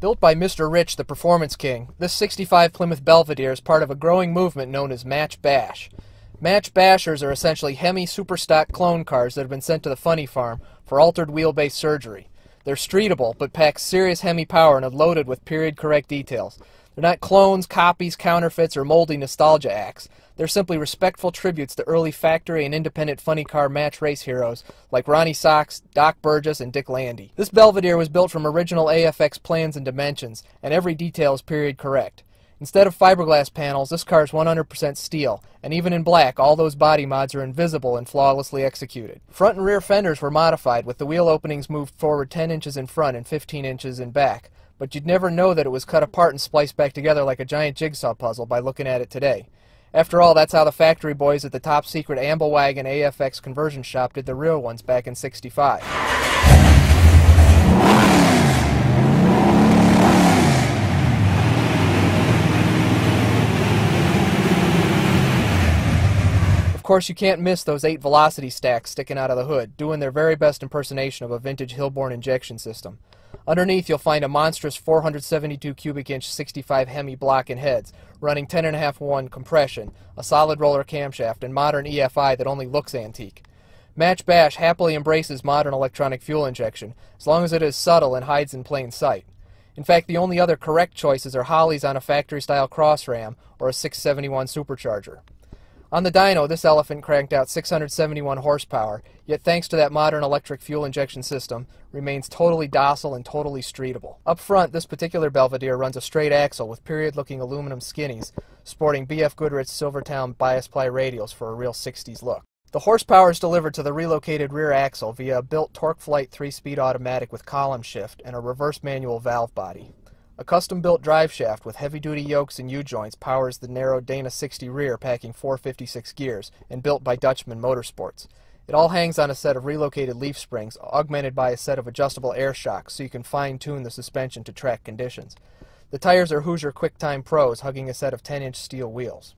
Built by Mr. Rich, the Performance King, this 65 Plymouth Belvedere is part of a growing movement known as Match Bash. Match Bashers are essentially Hemi superstock clone cars that have been sent to the funny farm for altered wheelbase surgery. They're streetable, but pack serious Hemi power and are loaded with period-correct details. They're not clones, copies, counterfeits, or moldy nostalgia acts. They're simply respectful tributes to early factory and independent funny car match race heroes like Ronnie Sox, Doc Burgess, and Dick Landy. This Belvedere was built from original AFX plans and dimensions, and every detail is period correct. Instead of fiberglass panels, this car is 100% steel, and even in black, all those body mods are invisible and flawlessly executed. Front and rear fenders were modified, with the wheel openings moved forward 10 inches in front and 15 inches in back, but you'd never know that it was cut apart and spliced back together like a giant jigsaw puzzle by looking at it today. After all, that's how the factory boys at the top-secret Amblewagon AFX conversion shop did the real ones back in '65. Of course, you can't miss those 8 velocity stacks sticking out of the hood, doing their very best impersonation of a vintage Hilborn injection system. Underneath, you'll find a monstrous 472 cubic inch 65 Hemi block and heads, running 10.5:1 compression, a solid roller camshaft, and modern EFI that only looks antique. Match Bash happily embraces modern electronic fuel injection, as long as it is subtle and hides in plain sight. In fact, the only other correct choices are Hollies on a factory-style cross ram or a 671 supercharger. On the dyno, this elephant cranked out 671 horsepower, yet thanks to that modern electric fuel injection system, remains totally docile and totally streetable. Up front, this particular Belvedere runs a straight axle with period-looking aluminum skinnies, sporting BF Goodrich Silvertown bias ply radials for a real 60s look. The horsepower is delivered to the relocated rear axle via a built TorqueFlite 3-speed automatic with column shift and a reverse manual valve body. A custom-built drive shaft with heavy-duty yokes and U-joints powers the narrow Dana 60 rear packing 456 gears and built by Dutchman Motorsports. It all hangs on a set of relocated leaf springs augmented by a set of adjustable air shocks so you can fine-tune the suspension to track conditions. The tires are Hoosier QuickTime Pros hugging a set of 10-inch steel wheels.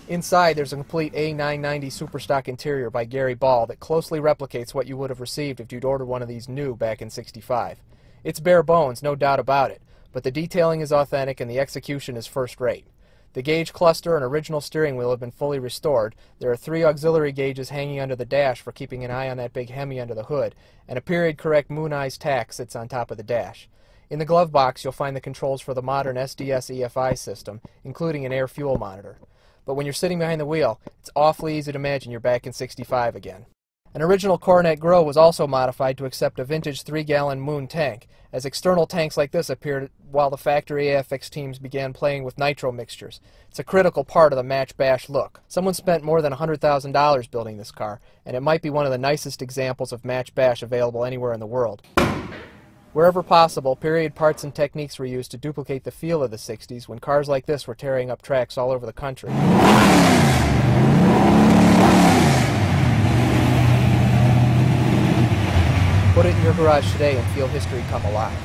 Inside, there's a complete A990 Superstock interior by Gary Ball that closely replicates what you would have received if you'd ordered one of these new back in '65. It's bare bones, no doubt about it, but the detailing is authentic and the execution is first-rate. The gauge cluster and original steering wheel have been fully restored. There are 3 auxiliary gauges hanging under the dash for keeping an eye on that big Hemi under the hood, and a period-correct Moon-Eyes tack sits on top of the dash. In the glove box, you'll find the controls for the modern SDS EFI system, including an air-fuel monitor. But when you're sitting behind the wheel, it's awfully easy to imagine you're back in '65 again. An original Coronet grill was also modified to accept a vintage 3-gallon Moon tank, as external tanks like this appeared while the factory AFX teams began playing with nitro mixtures. It's a critical part of the Match Bash look. Someone spent more than $100,000 building this car, and it might be one of the nicest examples of Match Bash available anywhere in the world. Wherever possible, period parts and techniques were used to duplicate the feel of the '60s when cars like this were tearing up tracks all over the country. Put it in your garage today and feel history come alive.